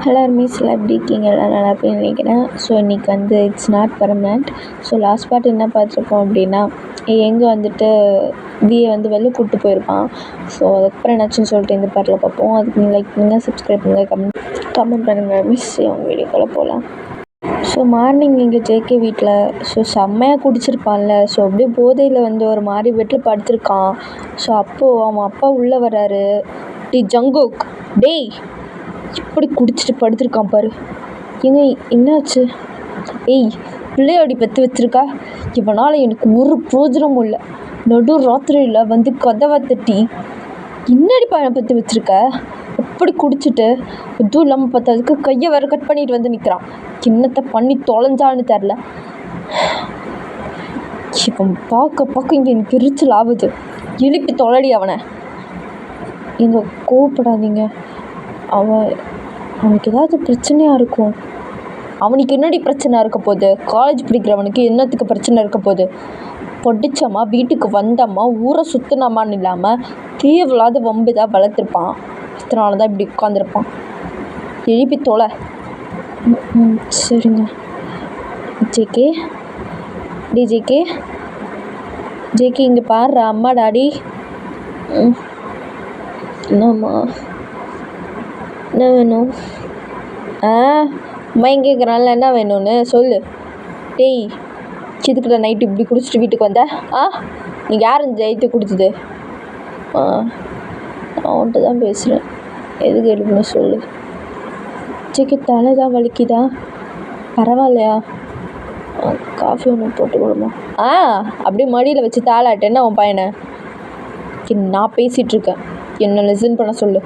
Hello மிஸ்லாம் எப்படி இருக்கீங்க? எல்லாம் நல்லா இருப்பீங்கன்னு நினைக்கிறேன். ஸோ இன்றைக்கி வந்து it's not permanent. So last part என்ன பார்த்துருப்போம் அப்படின்னா, எங்கே வந்துட்டு விஏ வந்து வெளில கூப்பிட்டு போயிருப்பான். ஸோ அதுக்கப்புறம் என்னாச்சுன்னு சொல்லிட்டு இந்த பார்ட்டில் பார்ப்போம். அதுக்கு நீங்கள் லைக் பண்ணுங்கள், சப்ஸ்கிரைப் பண்ணுங்கள், கமெண்ட் பண்ணுங்கள். மிஸ் அவங்க வீடியோக்குள்ளே போகலாம். ஸோ மார்னிங் எங்கள் ஜேகே வீட்டில் ஸோ செம்மையாக குடிச்சிருப்பான்ல. ஸோ அப்படியே போதையில் வந்து ஒரு மாதிரி பெட்டில் படுத்திருக்கான். ஸோ அப்போது அவன் அப்பா உள்ளே வராரு. டி ஜங்குக், டேய் இப்படி குடிச்சிட்டு படுத்திருக்கான் பாரு. ஏங்க என்னாச்சு? ஏய் பிள்ளையாடி பெற்று வச்சிருக்கா. இவனால் எனக்கு ஒரு பிரோஜனமும் இல்லை. நடு ராத்திரியில் வந்து கதவை தட்டி இன்னடி பையனை பற்றி வச்சுருக்க. எப்படி குடிச்சிட்டு எதுவும் இல்லாமல் பார்த்ததுக்கு கையை வேறு கட் பண்ணிட்டு வந்து நிற்கிறான். என்னத்தை பண்ணி தொலைஞ்சான்னு தெரில. இவன் பார்க்க இங்கே எனக்கு எரிச்சல் ஆகுது. எழுப்பி தொலைடி அவனை. எங்க கோவப்படாதீங்க. அவனுக்கு ஏதாவது பிரச்சனையாக இருக்கும். அவனுக்கு என்னடி பிரச்சனை இருக்க போகுது? காலேஜ் படிக்கிறவனுக்கு என்னத்துக்கு பிரச்சனை இருக்க போகுது? படித்தம்மா வீட்டுக்கு வந்தம்மா ஊரை சுற்றினம்மான்னு இல்லாமல் தேவையில்லாத வம்பு தான் வளர்த்துருப்பான். அதனால தான் இப்படி உட்காந்துருப்பான். எழுப்பி தொலை. சரிங்க. ஜேகே, ஜேகே இங்கே பாரு அம்மா டாடி. என்னம்மா என்ன வேணும்? மையம் கேட்குறான்ல என்ன வேணும்னு சொல்லு. டேய் இதுக்கிட்ட நைட்டு இப்படி குடிச்சிட்டு வீட்டுக்கு வந்த? நீங்கள் யார் இந்த நைட்டு குடிச்சது? அவன்கிட்ட தான் பேசுகிறேன். எதுக்கு எழுப்புன்னு சொல்லு. ஜேகே தலை தான் வலிக்குதா? பரவாயில்லையா? காஃபி ஒன்று போட்டு கொடுமா. அப்படியே மடியில் வச்சு தாளாட்டு. என்ன உன் பையனை? நான் பேசிகிட்ருக்கேன், என்ன லிசன் பண்ண சொல்லு.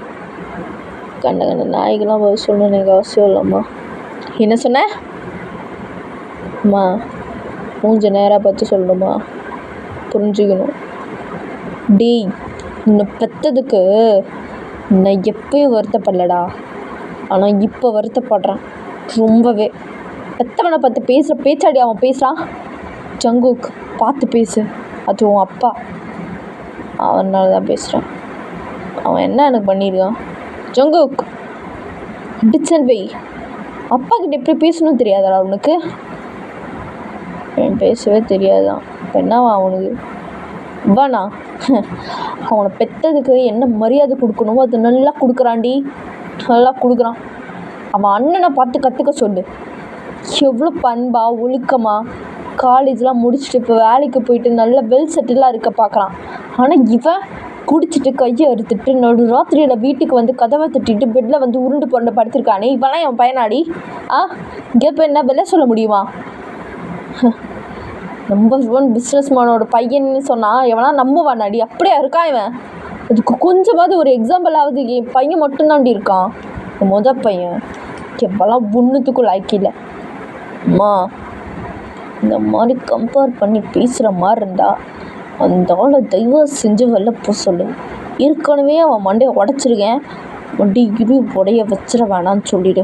கண்ட நாய்க்கெல்லாம் பதில் சொல்லணும் எனக்கு அவசியம் இல்லைம்மா. என்ன சொன்ன? அம்மா மூஞ்ச நேராக பார்த்து சொல்லணுமா? புரிஞ்சுக்கணும். டேய் உன்னை பெற்றதுக்கு நான் எப்பயும் வருத்தப்படலடா. ஆனால் இப்போ வருத்தப்படுறேன் ரொம்பவே. பெற்றவனை பார்த்து பேசுகிற பேச்சாடி அவன் பேசுகிறான். ஜங்குக் பார்த்து பேசு. அது உன் அப்பா. அவனால தான் பேசுகிறான். அவன் என்ன எனக்கு பண்ணியிருக்கான்? ஜங்குக் டிச்சன் வை. அப்பா கிட்ட எப்படி பேசணும் தெரியாதா அவனுக்கு? பேசவே தெரியாதான். இப்போ என்னவா அவனுக்கு? வாண்ணா அவனை பெற்றதுக்கு என்ன மரியாதை கொடுக்கணுமோ அது நல்லா கொடுக்குறான்டி. நல்லா கொடுக்குறான். அவன் அண்ணனை பார்த்து கற்றுக்க சொல்லு. எவ்வளோ பண்பா ஒழுக்கமாக காலேஜ்லாம் முடிச்சுட்டு இப்போ வேலைக்கு போயிட்டு நல்ல வெல் செட்டிலாக இருக்க பார்க்குறான். ஆனால் இவன் குடிச்சிட்டு கையை அறுத்துட்டு நடு ராத்திரியில் வீட்டுக்கு வந்து கதவை தட்டிட்டு பெட்டில் வந்து உருண்டு புரண்டு படுத்திருக்கானே. இவெல்லாம் என் பையனாடி? இங்கே இப்போ என்ன விலை சொல்ல முடியுமா? நம்பர் 1 பிஸ்னஸ்மேனோட பையன்னு சொன்னால் எவனா நம்புவானாடி? அப்படியே இருக்கான் இவன். அதுக்கு கொஞ்சமாவது ஒரு எக்ஸாம்பிளாவது என் பையன் மட்டும்தாண்டி இருக்கான். மொதல் பையன் எப்போல்லாம் ஒன்றுத்துக்கும் லாய்க்கில்ல. அம்மா இந்த மாதிரி கம்பேர் பண்ணி பேசுகிற மாதிரி இருந்தால் அந்த ஆளை தயவு செஞ்சு வெளில போக சொல்லு. ஏற்கனவே அவன் மண்டையை உடச்சிருக்கேன். வண்டி இரு உடைய வச்சிட வேணான்னு சொல்லிடு.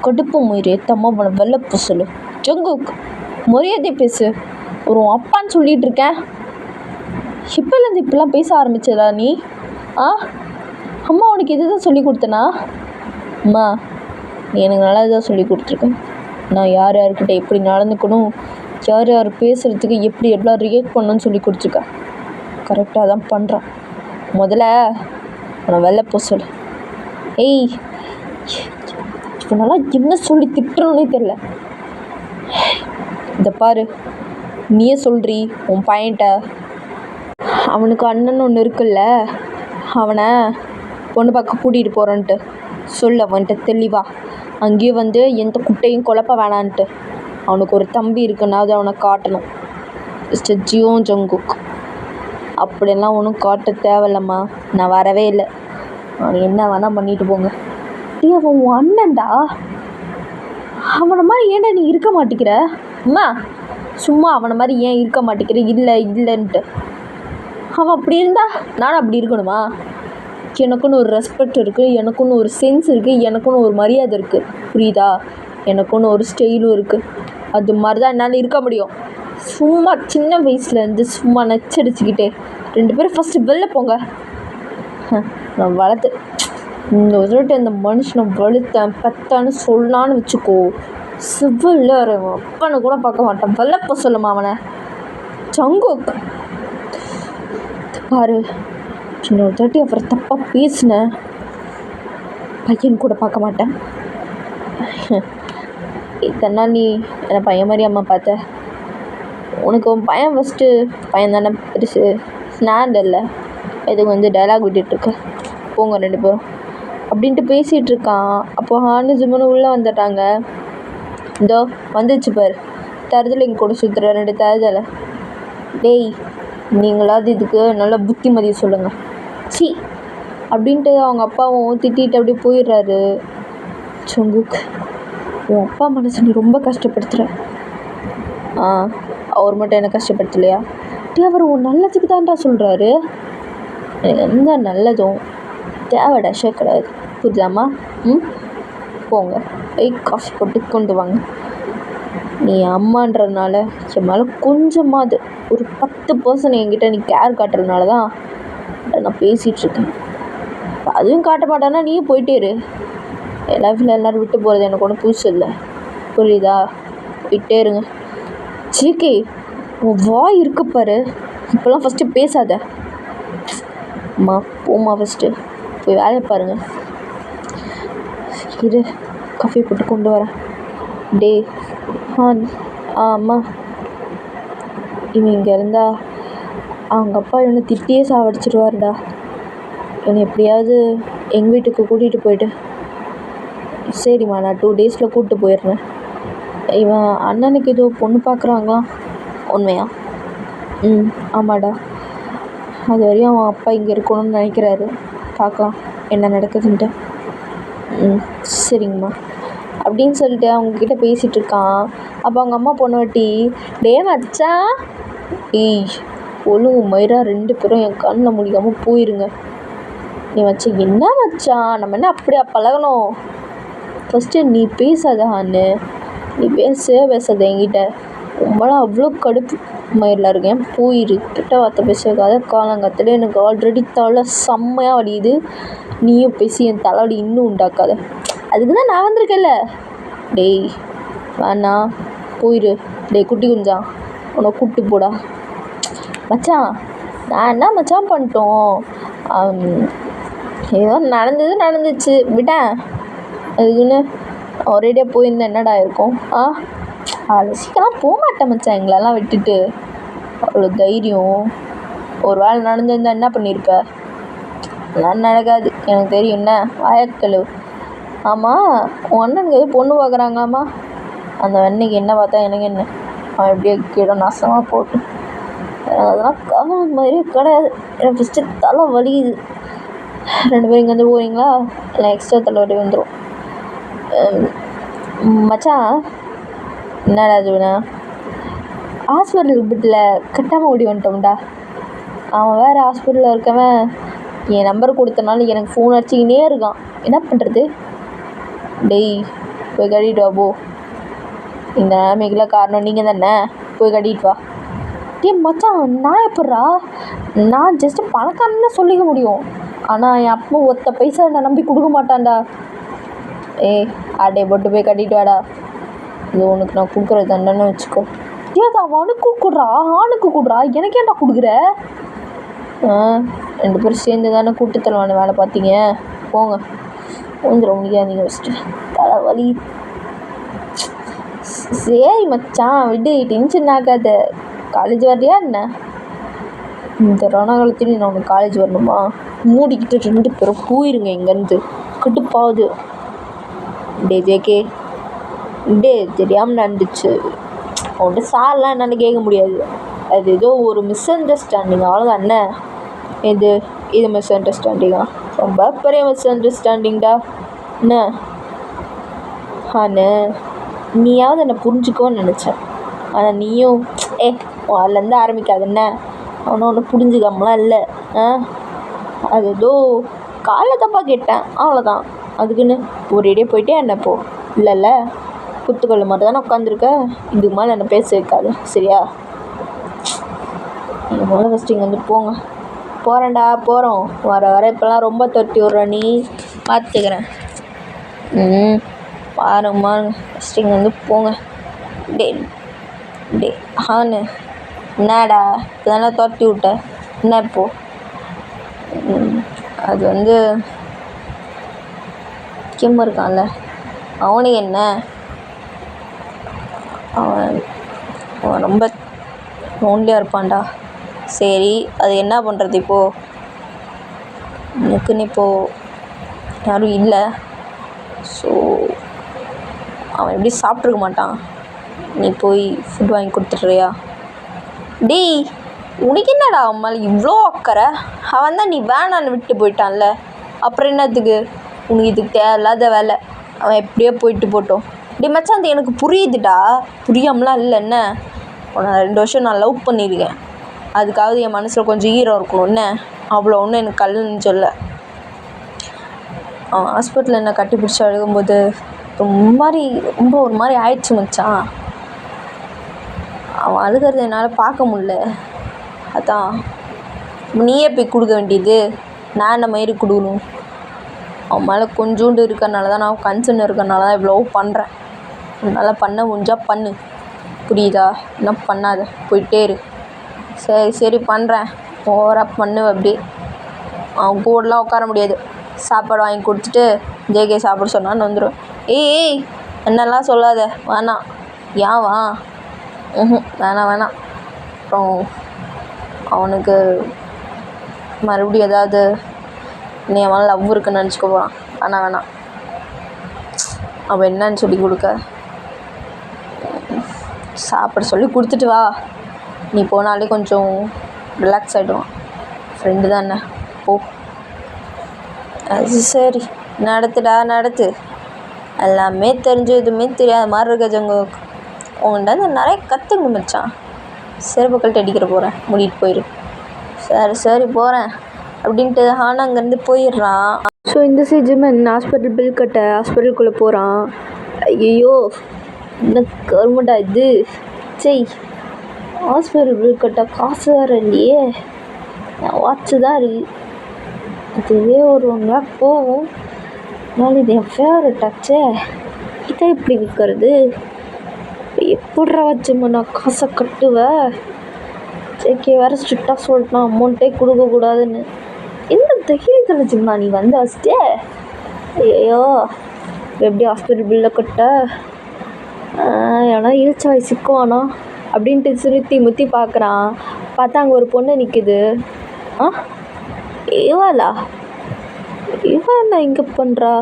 கடுப்பு முயறு ஏற்றம்மா அவனை வெளில போக சொல்லு. ஜங்குக் மரியாதை பேசு. ஒரு அப்பான்னு சொல்லிகிட்டு இருக்கேன். இப்போலேருந்து இப்படிலாம் பேச ஆரம்பிச்சதா நீ? அம்மா உனக்கு எது தான் சொல்லி கொடுத்தனா? அம்மா நீ எனக்கு நல்லா தான் சொல்லி கொடுத்துருக்கேன். நான் யார் யார்கிட்ட எப்படி நடந்துக்கணும், யார் யார் பேசுகிறதுக்கு எப்படி எவ்வளோ ரியாக்ட் பண்ணணும்னு சொல்லி கொடுத்துருக்கேன். கரெக்டாக தான் பண்ணுறான். முதல்ல நான் வெளில போக சொல்லு. ஏய் இவனெல்லாம் என்ன சொல்லி திட்டுறோன்னே தெரில. இதை பாரு, நீயே சொல்றி உன் பையன்ட்ட. அவனுக்கு அண்ணன் ஒன்று இருக்குல்ல, அவனை பொண்ணு பார்க்க கூட்டிகிட்டு போகிறேன்ட்டு சொல்லு அவன்கிட்ட தெளிவா. அங்கேயே வந்து எந்த குட்டையும் குழப்ப வேணான்ட்டு. அவனுக்கு ஒரு தம்பி இருக்குன்னா அது அவனை காட்டணும். மிஸ்டர் ஜியோ ஜங்குக் அப்படியெல்லாம் ஒன்றும் காட்ட தேவையில்லம்மா. நான் வரவே இல்லை. அவன் என்ன வேணால் பண்ணிட்டு போங்க. டீ அவன் உன் அண்ணன்டா. அவனை மாதிரி ஏன்டா நீ இருக்க மாட்டேங்கிற? அம்மா சும்மா அவனை மாதிரி ஏன் இருக்க மாட்டேங்கிற? இல்லைன்ட்டு அவன் அப்படி இருந்தா நானும் அப்படி இருக்கணுமா? எனக்குன்னு ஒரு ரெஸ்பெக்ட் இருக்குது, எனக்குன்னு ஒரு சென்ஸ் இருக்குது, எனக்குன்னு ஒரு மரியாதை இருக்குது. புரியுதா? எனக்குன்னு ஒரு ஸ்டைலும் இருக்குது. அது மாதிரி தான் என்னால் இருக்க முடியும். சும்மா சின்ன வயசுலேருந்து சும்மா நச்சரிச்சுக்கிட்டே 2 பேரும் ஃபஸ்ட்டு வெளில போங்க. நான் வளர்த்து இந்த சொல்லிட்டு இந்த மனுஷனை வலுத்தேன் பெத்தான்னு சொன்னான்னு வச்சுக்கோ, சிவில்ல அப்பன்னு கூட பார்க்க மாட்டேன். வெள்ளப்ப சொல்லுமா அவனை சங்குக் பாரு. இன்னொரு தாட்டி அப்புறம் தப்பாக பேசினேன், பையன் கூட பார்க்க மாட்டேன். இத்தனை நீ என்னை பையன் மாதிரி அம்மா பார்த்த. உனக்கு உன் பையன் ஃபஸ்ட்டு பையன் தானே பெருசு, ஸ்னாண்ட் இல்லை எதுக்கு டைலாக் விட்டுட்ருக்க, போங்க 2 பேரும் அப்படின்ட்டு பேசிகிட்டு இருக்கான். அப்போ ஹானு ஜிம்முன்னு உள்ளே வந்துட்டாங்க. இதோ வந்துச்சு பாரு, தருதலை இங்கே கூட சுற்றுற 2 தருதலை. டேய் நீங்களாவது இதுக்கு நல்ல புத்திமதி சொல்லுங்கள். சி அப்படின்ட்டு அவங்க அப்பாவும் திட்டிகிட்டு அப்படியே போயிடுறாரு. சங்குக், உன் அப்பா மனசு நீ ரொம்ப கஷ்டப்படுத்துகிற. அவர் மட்டும் என்ன கஷ்டப்படுத்தலையா? அவர் உன் நல்லதுக்கு தான்டா சொல்கிறாரு. எனக்கு எந்த நல்லதும் தேவைடா கிடையாது, புரியுதாம்மா? போங்க போய் காஃபி போட்டு கொண்டு வாங்க. நீ அம்மான்றதுனால என் மேலே கொஞ்சமாவது ஒரு 10% என்கிட்ட நீ கேர் காட்டுறதுனால தான் நான் பேசிகிட்ருக்கேன். அதுவும் காட்ட மாட்டானா நீயும் போயிட்டே இரு. என் லைஃப்பில் எல்லோரும் விட்டு போகிறது எனக்கு ஒன்றும் புதுசு இல்லை, புரியுதா? விட்டே இருங்க. ஜேகே உன் வாய் இருக்கு பாரு, இப்போலாம் ஃபஸ்ட்டு பேசாத. அம்மா போம்மா, ஃபஸ்ட்டு போய் வேலையை பாருங்கள். இரு காஃபி போட்டு கொண்டு வரேன். டே அம்மா, இவன் இங்கே இருந்தா அவங்க அப்பா இவனை திட்டியே சாவடிச்சிடுவாருடா. இவனை எப்படியாவது எங்கள் வீட்டுக்கு கூட்டிகிட்டு போயிட்டு. சரிம்மா நான் 2 டேஸில் கூப்பிட்டு போயிடுறேன். இவன் அண்ணனுக்கு ஏதோ பொண்ணு பார்க்குறாங்களாம், உண்மையா? ஆமாடா. அது வரையும் அவன் அப்பா இங்கே இருக்கணும்னு நினைக்கிறாரு. பார்க்கலாம் என்ன நடக்குதுன்ட்டு. சரிங்கம்மா அப்படின்னு சொல்லிட்டு அவங்கக்கிட்ட பேசிகிட்டு இருக்கான். அப்போ அவங்க அம்மா பொண்ணாட்டி, டே மச்சான், ஒழுங்கு மயிரா 2 பேரும் என் கண்ணில் முடிக்காமல் போயிருங்க. நீ வச்சு என்ன மச்சான், நம்ம என்ன அப்படியா பழகணும்? ஃபஸ்ட்டு நீ பேசாத ஹான்னு, நீ பேசாத என்கிட்ட. ரொம்பலாம் அவ்வளோ கடுப்பு மயிரில் இருக்கேன், போயிரு. கிட்ட வார்த்தை பேசுறதுக்காக காலங்காத்தில் எனக்கு ஆல்ரெடி தலை செம்மையாக வலியுது, நீயும் பேசி என் தலைவலி இன்னும் உண்டாக்காத. அதுக்கு தான் நான் வந்திருக்கேன்ல. டேய் வேணா போயிரு. டேய் குட்டி குஞ்சான், உன்னை கூப்பிட்டு போடா. மச்சான் நான் என்ன மச்சான் பண்ணிட்டோம், ஏதோ நடந்துச்சு விட்டேன். அதுக்குன்னு ஒரேடியாக போயிருந்தேன் என்னடா இருக்கும்? சீக்கிரம் போக மாட்டேன் மச்சான் எங்களெல்லாம் விட்டுட்டு. அவ்வளோ தைரியம். ஒரு வேளை நடந்திருந்தா என்ன பண்ணியிருப்ப? அதெல்லாம் நடக்காது எனக்கு தெரியும். என்ன வாயக்கழுவு. ஆமாம் உன் அண்ணனுக்கு எதுவும் பொண்ணு பார்க்குறாங்களாம்மா? அந்த வெண்ணைக்கு என்ன பார்த்தா எனக்கு என்ன? அவன் எப்படியே கீழே நாசமாக போட்டு. அதெல்லாம் கவலை மாதிரியே கிடையாது. எனக்கு ஃபஸ்ட்டு தலை வலிக்குது. 2 பேரும் இங்கேருந்து போகிறீங்களா? இல்லை எக்ஸ்ட்ரா தலைவலி வந்துடும். மச்சான் என்னடா இதுண்ணா, ஹாஸ்பிட்டலுக்கு பிட்டில் கட்டாமல் ஓடி வந்துட்டோம்டா. அவன் வேறு ஹாஸ்பிட்டலில் இருக்கவன் என் நம்பர் கொடுத்தனால எனக்கு ஃபோன் அடிச்சிக்கினே இருக்கான். என்ன பண்ணுறது? டேய் போய் கட்டிட்டு வா போ. இந்த நிலைமைக்கெல்லாம் காரணம் நீங்கள் தானே, போய் கட்டிட்டு வா. டே மச்சான் நான் எப்பட்றா? நான் ஜஸ்ட்டு பணக்காரன்னு சொல்லிக்க முடியும், ஆனால் என் அப்பா ஒத்த பைசா நான் நம்பி கொடுக்க மாட்டான்டா. ஆட்டையை போட்டு போய் கட்டிட்டு வாடா. இது உனக்கு நான் கொடுக்குற தண்டனை வச்சுக்கோ. ஏதா அவனுக்கு கொடுக்குறா, ஆணுக்கு கொடுறா, எனக்கு ஏன்டா கொடுக்குற? 2 பேரும் சேர்ந்து தானே கூட்டு தருவான வேலை பார்த்தீங்க, போங்க. கொஞ்சம் முடியாதீங்க ஃபஸ்ட்டு, தலை வலி. சரி மச்சான் விடு, டென்ஷன் ஆகாத. காலேஜ் வரலையா என்ன? இந்த ரணகாலத்துலேயும் நான் உனக்கு காலேஜ் வரணுமா? மூடிக்கிட்டு 2 பேரும் போயிருங்க இங்கேருந்து, கட்டுப்பாகுது. டே ஜேகே, டே தெரியாமல் நடந்துச்சு. அவன்கிட்ட சார்லாம் என்னால் கேட்க முடியாது. அது ஏதோ ஒரு மிஸ் அண்டர்ஸ்டாண்டிங், அவ்வளோதான். என்ன இது மிஸ் அண்டர்ஸ்டாண்டிங்கா? ரொம்ப பெரிய மிஸ் அண்டர்ஸ்டாண்டிங்டா. என்ன ஆனு நீயாவது என்னை புரிஞ்சுக்கோன்னு நினச்சேன், ஆனால் நீயும் அதுலேருந்து ஆரம்பிக்காது. என்ன அவனும் ஒன்று புரிஞ்சுக்காமலாம் இல்லை. அது ஏதோ காலைல தப்பாக கேட்டேன், அவ்வளோதான். அதுக்குன்னு ஒரேடியே போயிட்டே என்ன போ. இல்லைல்ல, குத்துக்கொள்ள மாதிரி தானே உட்காந்துருக்க, இதுக்கு மேலே என்ன பேச வைக்காது சரியா? நீங்கள் முதல்ல ஃபஸ்ட்டு இங்கே வந்து போங்க. போகிறேன்டா, போகிறோம். வர இப்போல்லாம் ரொம்ப தொட்டி விட்ற நீ. பார்த்துக்கிறேன். பாருங்கம்மா, ஃபஸ்ட்டு இங்கே வந்து போங்க. டே டே ஹானு, என்னடா இதெல்லாம் துரத்தி விட்ட? என்ன இப்போ? அது வந்து கிம் இருக்கான்ல, அவனுக்கு என்ன? அவன் ரொம்ப லோன்லியாக இருப்பான்டா. சரி, அது என்ன பண்ணுறது இப்போது? எனக்குன்னு இப்போது யாரும் இல்லை. ஸோ அவன் எப்படி சாப்பிட்ருக்க மாட்டான். நீ போய் ஃபுட் வாங்கி கொடுத்துட்றியா? டேய், உனக்கு என்னடா அவன் மேலே இவ்வளோ அக்கறை? அவன் தான் நீ வேணான்னு விட்டு போயிட்டான்ல, அப்புறம் என்னத்துக்கு உனக்கு இதுக்கு தேவையில்லாத வேலை? அவன் எப்படியோ போயிட்டு போட்டோம். டே மச்சான், அது எனக்கு புரியுதுடா, புரியாமலாம் இல்லை. என்ன, உன்னை 2 வருஷம் நான் லவ் பண்ணியிருக்கேன், அதுக்காவது என் மனசில் கொஞ்சம் ஈரம் இருக்கணும். என்ன, அவ்வளோ ஒன்றும் எனக்கு கல்லுன்னு சொல்ல. அவன் ஹாஸ்பிட்டலில் என்னை கட்டி பிடிச்சி அழுகும்போது ரொம்ப ஒரு மாதிரி ஆயிடுச்சு மச்சான். அவன் அழுகிறது என்னால் பார்க்க முடில. அதான் நீயே போய் கொடுக்க வேண்டியது, நான் என்ன மயிறு கொடுக்கணும்? அவன் மேலே கொஞ்சோண்டு இருக்கிறனால தான், நான் கன்சர்ன் இருக்கிறனால தான் இவ்வளோ பண்ணுறேன். அதனால் பண்ண முடிஞ்சால் பண்ணு, புரியுதா? என்ன பண்ணாத, போயிட்டே இரு. சரி பண்ணுறேன். ஓவராக பண்ணு. அப்படி அவன் கூடலாம் உட்கார முடியாது. சாப்பாடு வாங்கி கொடுத்துட்டு ஜேகே சாப்பிட சொன்னான்னு வந்துடும். ஏய், என்னெல்லாம் சொல்லாத, வேணாம். ஏன் வா? வேணாம். அப்புறம் அவனுக்கு மறுபடியும் ஏதாவது நீ அவன் லவ் இருக்குன்னு நினச்சிக்க போகிறான். வேணாம். அவன் என்னன்னு சொல்லி கொடுக்க, சாப்பிட சொல்லி கொடுத்துட்டு வா. நீ போனாலே கொஞ்சம் ரிலாக்ஸ் ஆகிடுவான். ஃப்ரெண்டு தானே, போ. அது சரி, நடத்து. எல்லாமே தெரிஞ்சு எதுவுமே தெரியாத மாதிரி இருக்க ஜங்கு. உங்கள்கிட்ட நிறைய கற்றுக்கணும் மச்சான். செருப்பு கழட்டி அடிக்கிற போகிறேன், மூடிட்டு போயிரு. சரி போகிறேன் அப்படின்ட்டு ஆனால் அங்கேருந்து போயிடுறான். ஸோ இந்த ஜிம்மன் ஹாஸ்பிட்டல் பில் கட்ட ஹாஸ்பிட்டலுக்குள்ளே போகிறான். ஐயோ, என்ன கவர்மெண்ட்டா இது? சரி, ஹாஸ்பிட்டல் பில் கட்ட காசு வேறு இல்லையே. என் வாட்சு தான் இருக்குது, இதுவே ஒரு 1 lakh போகும். அதனால இது என் ஃபேவரட் ஆச்சே, இதை இப்படி விற்கிறது? எப்பட்றா வச்சுமா நான் காசை கட்டுவேன்? ஜேகே வேறு ஸ்ட்ரிக்டாக சொல்லிட்டான் அமௌண்ட்டே கொடுக்கக்கூடாதுன்னு. என்ன தைரியத்தில் ஜிம்மா நீ வந்து வச்சுட்டே? ஐயோ, எப்படி ஹாஸ்பிட்டல் பில்லை கட்ட? ஏன்னா இழுச்ச வாய் சிக்குவானா அப்படின்ட்டு முத்தி பார்க்குறான். பார்த்தா அங்கே ஒரு பொண்ணு நிற்குது. இவளா? இவன் என்ன இங்கே பண்ணுறா?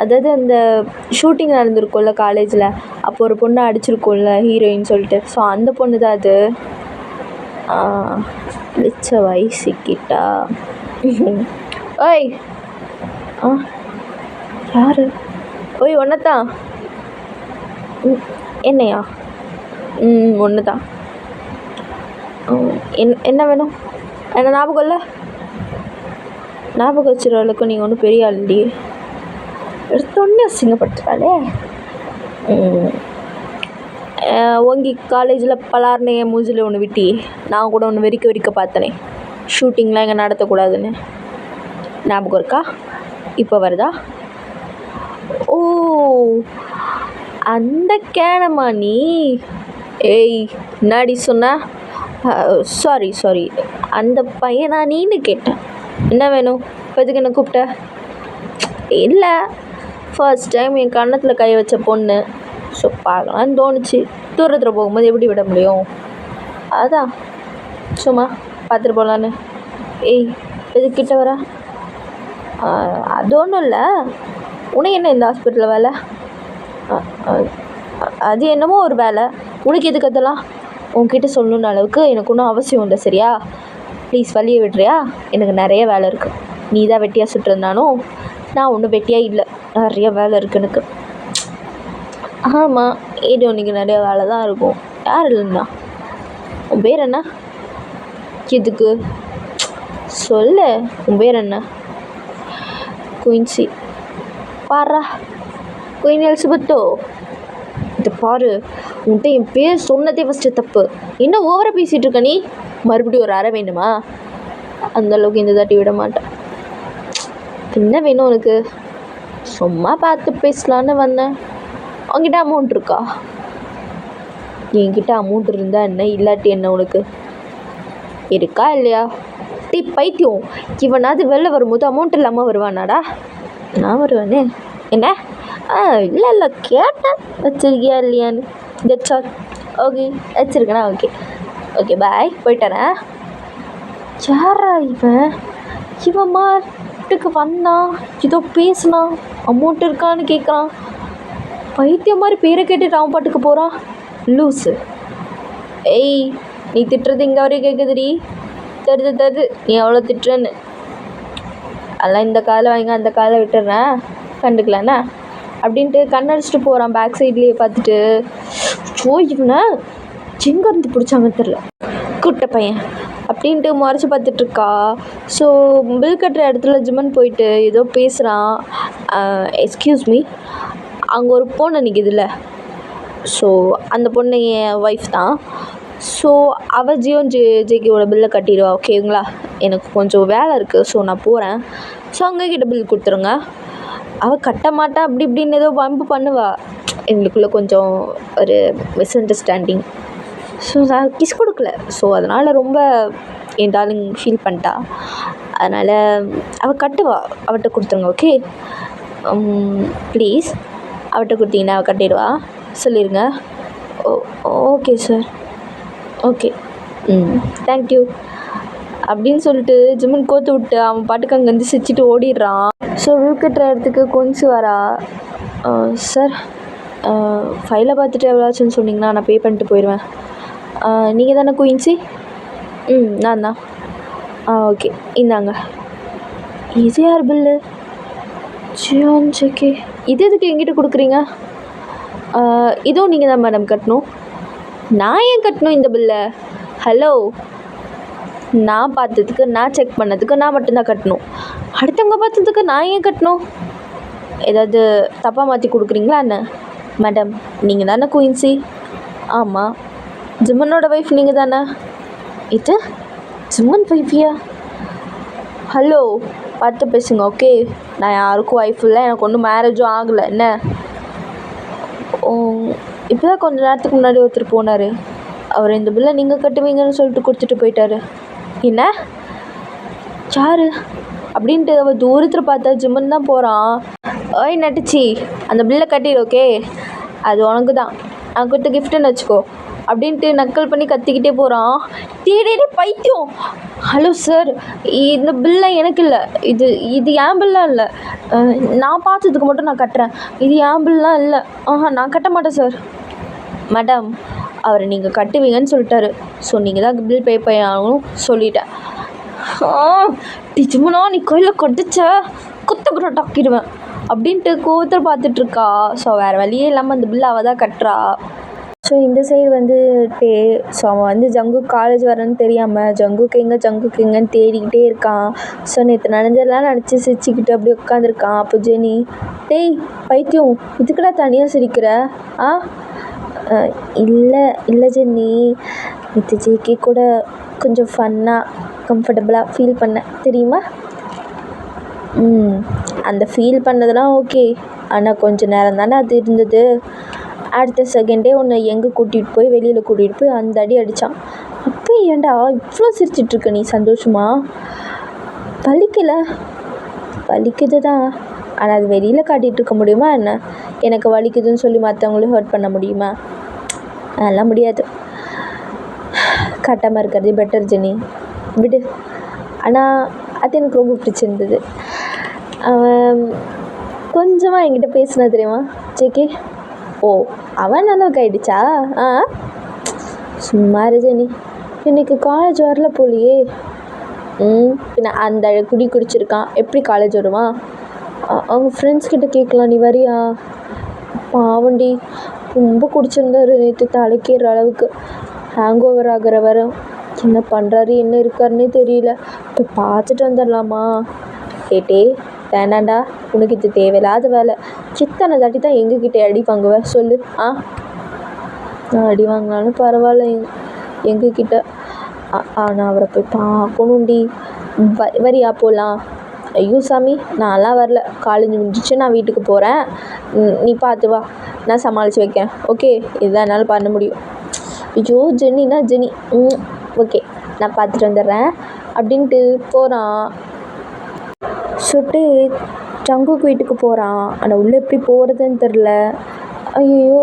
அதாவது அந்த ஷூட்டிங் நடந்திருக்கும்ல காலேஜில், அப்போ ஒரு பொண்ணை அடிச்சிருக்கோம்ல ஹீரோயின் சொல்லிட்டு. ஸோ அந்த பொண்ணு தான் அது. இழுச்ச வயசுக்கிட்டா. ஓய், யாரு? ஓய், ஒன்னதான்? என்னையா? ஒன்று தான். என்ன வேணும்? என்ன ஞாபகம் இல்லை? ஞாபகம் வச்சுருக்க அளவுக்கு நீங்கள் ஒன்றும் பெரிய ஆள் இல்லையே. எடுத்தோடனே அசிங்கப்பட்டுறாளே. ஓங்கி காலேஜில் பலார்னு என் மூஞ்சில் ஒன்று விட்டி, நான் கூட ஒன்று வெறிக்க பார்த்தனே, ஷூட்டிங்லாம் இங்கே நடத்தக்கூடாதுன்னு. ஞாபகம் இருக்கா? இப்போ வருதா? ஓ, அந்த கேனமா நீ? ஏய், என்னாடி சொன்ன? சாரி, அந்த பையனா நீன்னு கேட்டேன். என்ன வேணும்? எதுக்கு என்ன கூப்பிட்ட? இல்லை, ஃபர்ஸ்ட் டைம் என் கன்னத்தில் கை வச்ச பொண்ணு. ஸோ பார்க்கலான்னு தோணுச்சு. தூரத்தில் போகும்போது எப்படி விட முடியும்? அதான் சும்மா பார்த்துட்டு போகலான்னு. ஏய், எதுக்கிட்ட வர? அது ஒன்றும் இல்லை. உனக்கு என்ன இந்த ஹாஸ்பிட்டலில் வேலை? அது என்னமோ ஒரு வேலை. உனக்கு எதுக்கு அதெல்லாம்? உன்கிட்ட சொல்லணுன்ற அளவுக்கு எனக்கு ஒன்றும் அவசியம் இல்லை, சரியா? ப்ளீஸ் வழியை விடுறியா? எனக்கு நிறைய வேலை இருக்குது. நீ தான் வெட்டியாக சுட்டுருந்தாலும் நான் ஒன்றும் வெட்டியாக இல்லை, நிறைய வேலை இருக்குது எனக்கு. ஆமாம், ஏடி உனக்கு நிறைய வேலை தான் இருக்கும். யார் இல்லைண்ணா? உன் பேர் என்ன? எதுக்கு சொல்லு, உன் பேர் என்ன? குயின்சி. பாரா, குயின் எலிசபெத்தோ? இது பாரு, உன்கிட்ட என் பேர் சொன்னதே ஃபஸ்ட்டு தப்பு. என்ன ஓவராக பேசிகிட்டு இருக்க நீ? மறுபடியும் ஒரு அறை வேணுமா? அந்தளவுக்கு இந்த தாட்டி விட மாட்டேன். என்ன வேணும் உனக்கு? சும்மா பார்த்து பேசலான்னு வந்தேன். உங்ககிட்ட அமௌண்ட் இருக்கா? என்கிட்ட அமௌண்ட் இருந்தால் என்ன, இல்லாட்டி என்ன உனக்கு? இருக்கா இல்லையா? டீ பைத்தியம், இவனாவது வெளில வரும்போது அமௌண்ட் இல்லாமல் வருவானாடா? நான் வருவேனே. என்ன? இல்லை கேட்டேன் வச்சிருக்கியா இல்லையான்னு. That's all. ஓகே வச்சிருக்கேனா? ஓகே ஓகே பாய், போயிட்டேன். யாரா இவன் மாட்டுக்கு வந்தான், ஏதோ பேசினான், அமௌண்ட் இருக்கான்னு கேட்குறான். பைத்தியம் மாதிரி பேரை கேட்டுட்டு அவன் பாட்டுக்கு போகிறான். லூஸு. ஏய், நீ திட்டுறது இங்கே வரையும் கேட்குதுடி. தருது நீ எவ்வளோ திட்டுறன்னு. அதெல்லாம் இந்த காலை வாங்கி அந்த காலை விட்டுறேன், கண்டுக்கலண்ணா அப்படின்ட்டு கண்ணடிச்சிட்டு போகிறான் பேக் சைட்லேயே பார்த்துட்டு. இவனை எங்கேருந்து பிடிச்சாங்கன்னு தெரில, கூட்ட பையன் அப்படின்ட்டு முறைச்சி பார்த்துட்ருக்கா. ஸோ பில் கட்டுற இடத்துல ஜிம்மன் போயிட்டு ஏதோ பேசுகிறான். எக்ஸ்கியூஸ் மீ, அங்கே ஒரு பொண்ணு நிற்கிதுல்ல, ஸோ அந்த பொண்ணு என் ஒய்ஃப் தான். ஸோ அவள் ஜேகேவோட பில்லை கட்டிடுவா, ஓகேங்களா? எனக்கு கொஞ்சம் வேலை இருக்குது, ஸோ நான் போகிறேன். ஸோ அவங்கக்கிட்ட பில் கொடுத்துருங்க. அவள் கட்ட மாட்டா, அப்படி இப்படின்னு ஏதோ வம்பு பண்ணுவா. எங்களுக்குள்ளே கொஞ்சம் ஒரு மிஸ் அண்டர்ஸ்டாண்டிங். ஸோ நான் கிஸ் கொடுக்கல, ஸோ அதனால் ரொம்ப என் டார்லிங் ஃபீல் பண்ணிட்டா. அதனால் அவள் கட்டுவா, அவள்கிட்ட கொடுத்துருங்க, ஓகே? ப்ளீஸ் அவள்கிட்ட கொடுத்தீங்கன்னா அவள் கட்டிடுவா, சொல்லிடுங்க. ஓகே சார், ஓகே, தேங்க்யூ அப்படின்னு சொல்லிட்டு ஜிம்மன் கோத்து விட்டு அவன் பாட்டுக்கு அங்கேருந்து சிரிச்சிட்டு ஓடிடுறான். ஸோ வில் கட்டுற இடத்துக்கு கொஞ்சம் வரா. சார், ஃபைலை பார்த்துட்டு எவ்வளோ ஆச்சுன்னு சொன்னிங்கன்னா நான் பே பண்ணிட்டு போயிடுவேன். நீங்கள் தானே குயின்சி? நான் தான். ஓகே, இந்தாங்க. இது யார் பில்லு? ஜியான் ஜேகே. இது எதுக்கு என்கிட்ட கொடுக்குறீங்க? இதுவும் நீங்கள் தான் மேடம் கட்டணும். நான் ஏன் கட்டணும் இந்த பில்லை? ஹலோ, நான் பார்த்ததுக்கு, நான் செக் பண்ணதுக்கு நான் மட்டும்தான் கட்டணும். அடுத்தவங்க பார்த்ததுக்கு நான் ஏன் கட்டணும்? ஏதாவது தப்பாக மாற்றி கொடுக்குறீங்களா என்ன? மேடம், நீங்கள் தானே குயின்சி? ஆமாம். ஜிம்மனோட ஒய்ஃப் நீங்கள் தானே? இது ஜிம்மன் ஒய்ஃபியா? ஹலோ, பார்த்து பேசுங்க, ஓகே? நான் யாருக்கும் ஒய்ஃப் இல்லை, எனக்கு ஒன்றும் மேரேஜும் ஆகலை. என்ன? இப்போ தான் கொஞ்சம் நேரத்துக்கு முன்னாடி ஒருத்தர் போனார். அவர் இந்த பில்லை நீங்கள் கட்டுவீங்கன்னு சொல்லிட்டு கொடுத்துட்டு போயிட்டாரு. என்ன? யார் அப்படின்ட்டு அவள் தூரத்தில் பார்த்தா ஜிம்மன் தான் போகிறான். ஓய் நட்டிச்சி, அந்த பில்லை கட்டிடு, ஓகே? அது உனக்கு தான், நான் கொடுத்த கிஃப்ட்டுன்னு வச்சுக்கோ அப்படின்ட்டு நக்கல் பண்ணி கத்திக்கிட்டே போகிறான். டே பைத்தியம். ஹலோ சார், இந்த பில்லை எனக்கு இல்லை, இது என் பில்லாம் இல்லை. நான் பார்த்ததுக்கு மட்டும் நான் கட்டுறேன், இது என் பில்லாம் இல்லை. நான் கட்ட மாட்டேன் சார். மேடம், அவரை நீங்கள் கட்டுவீங்கன்னு சொல்லிட்டாரு, ஸோ நீங்கள் தான் பில் பே பண்ணணும் சொல்லிட்டேன். ஜிம்மனா, நீ கையில் கட்டிச்ச குத்த டாக்கிடுவேன் அப்படின்ட்டு கோவத்தில் பார்த்துட்ருக்கா. ஸோ வேறு வழியே இல்லாமல் அந்த பில்லை அவள் தான் கட்டுறா. ஸோ இந்த சைடு ஸோ அவன் ஜங்குக் காலேஜ் வரேன்னு தெரியாமல் ஜங்குக்கு எங்கன்னு தேடிக்கிட்டே இருக்கான். ஸோ நேற்று நனைஞ்செல்லாம் நினச்சி சிரிச்சுக்கிட்டு அப்படியே உட்காந்துருக்கான். அப்போ ஜெனி, டேய் பைத்தியம், இதுக்குடா தனியாக சிரிக்கிற? இல்லை ஜென்னி, நேற்று ஜேகே கூட கொஞ்சம் ஃபன்னாக கம்ஃபர்டபுளாக ஃபீல் பண்ணேன் தெரியுமா? அந்த ஃபீல் பண்ணதெல்லாம் ஓகே, ஆனால் கொஞ்சம் நேரம் தானே அது இருந்தது. அடுத்த செகண்டே உன்னை எங்கே வெளியில் கூட்டிகிட்டு போய் அந்த அடி அடித்தான். அப்போ ஏன்டா இவ்வளோ சிரிச்சிட்ருக்க நீ? சந்தோஷமா? வலிக்குது தான், ஆனால் அது வெளியில் காட்டிகிட்டு இருக்க முடியுமா என்ன? எனக்கு வலிக்குதுன்னு சொல்லி மற்றவங்களும் ஹர்ட் பண்ண முடியுமா? அதெல்லாம் முடியாது. கட்டாமல் இருக்கிறதே பெட்டர் ஜெனி, விடு. ஆனால் அது எனக்கு ரொம்ப பிடிச்சிருந்தது. அவன் கொஞ்சமாக என்கிட்ட பேசினா தெரியுமா ஜேகே? அவன் அளவுக்கு ஆயிடுச்சா? சும்மா ஜெனி, இன்னைக்கு காலேஜ் வரல போலியே. பின்ன அந்த குடிச்சிருக்கான், எப்படி காலேஜ் வருவான்? அவங்க ஃப்ரெண்ட்ஸ் கிட்ட கேட்கலாம், நீ வரியா? பாவண்டி, ரொம்ப குடிச்சிருந்தாரு நேற்று, தலைக்கேற அளவுக்கு ஹேங் ஓவர் ஆகிற வர. என்ன பண்ணுறாரு, என்ன இருக்காருன்னே தெரியல. இப்போ பார்த்துட்டு வந்துடலாமா? கேட்டே வேணாண்டா, உனக்கு இது தேவையில்லாத வேலை. எத்தனை தாட்டி தான் எங்ககிட்ட அடி வாங்குவேன் சொல்லு? நான் அடி வாங்கினாலும் பரவாயில்ல எங்ககிட்ட. ஆனால் அவரை போய் பார்க்கணுண்டி. வரியா போகலாம்? ஐயோ சாமி, நான்லாம் வரல. காலேஜ் முடிஞ்சிச்சு, நான் வீட்டுக்கு போகிறேன். நீ பார்த்து வா, நான் சமாளித்து வைக்கிறேன். ஓகே, இதுதான் என்னால் பண்ண முடியும். ஐயோ ஜென்னினா ஜெனி. ஓகே, நான் பார்த்துட்டு வந்துடுறேன் அப்படின்ட்டு போகிறான். சொல்லிட்டு ஜங்குக்கு வீட்டுக்கு போகிறான். ஆனால் உள்ளே எப்படி போகிறதுன்னு தெரில. ஐயோ,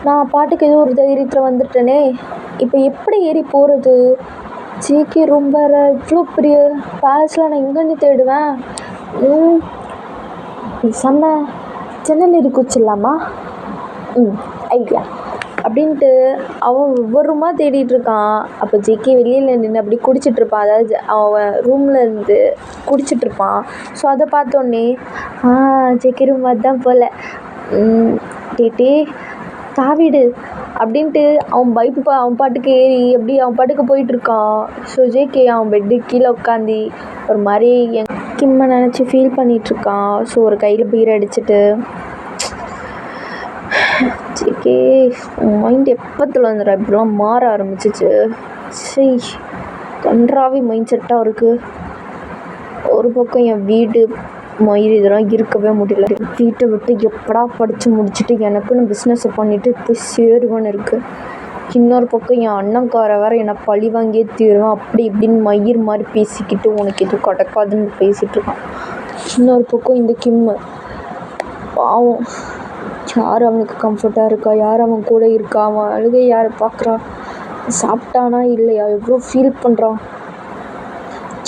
நான் பாட்டுக்கு ஏதோ ஒரு தைரியத்தில் வந்துட்டேனே, இப்போ எப்படி ஏறி போகிறது? ஜேகே ரூம் வேறு, இவ்வளோ பெரிய பேலஸில் நான் எங்கேருந்து தேடுவேன்? செம்ம ஜன்னல் ஏறி குச்சிடலாமா? ஐடியா அப்படின்ட்டு அவன் ஒவ்வொரு ரூமாக தேடிட்டுருக்கான். அப்போ ஜேகே வெளியில் நின்று அப்படி குடிச்சிட்ருப்பான். அதாவது அவன் ரூமில் இருந்து குடிச்சிட்ருப்பான். ஸோ அதை பார்த்தோன்னே ஜேகே ரூம் அதுதான் போல், டேட்டே தாவிடு அப்படின்ட்டு அவன் அவன் பாட்டுக்கு ஏறி அப்படி அவன் பாட்டுக்கு போயிட்டுருக்கான். ஸோ ஜேகே அவன் பெட்டு கீழே உட்காந்து ஒரு மாதிரி என் கிம்மை நினச்சி ஃபீல் பண்ணிகிட்ருக்கான். ஸோ ஒரு கையில் பீரை அடிச்சுட்டு, ஜேகே மைண்ட் எப்போத்துல வந்துடா இப்படிலாம் மாற ஆரம்பிச்சிச்சு. சரி, கன்றாவி மைண்ட் செட்டாக இருக்குது. ஒரு பக்கம் என் வீடு மயிர் இதெல்லாம் இருக்கவே முடியல. வீட்டை விட்டு எப்படா படித்து முடிச்சுட்டு எனக்குன்னு பிஸ்னஸை பண்ணிவிட்டு போய் சேருவேன்னு இருக்குது. இன்னொரு பக்கம் என் அண்ணன்கார வேறு என்னை பழி வாங்கியே தீருவேன் அப்படி இப்படின்னு மயிர் மாதிரி பேசிக்கிட்டு உனக்கு எதுவும் கிடைக்காதுன்னு பேசிகிட்ருக்கான். இன்னொரு பக்கம் இந்த கிம்மு பாவம், யார் அவனுக்கு கம்ஃபர்ட்டாக இருக்கா, யார் அவன் கூட இருக்கா, அவன் அழுகை யார் பார்க்குறா, சாப்பிட்டானா இல்லையா, எவ்வளோ ஃபீல் பண்ணுறான்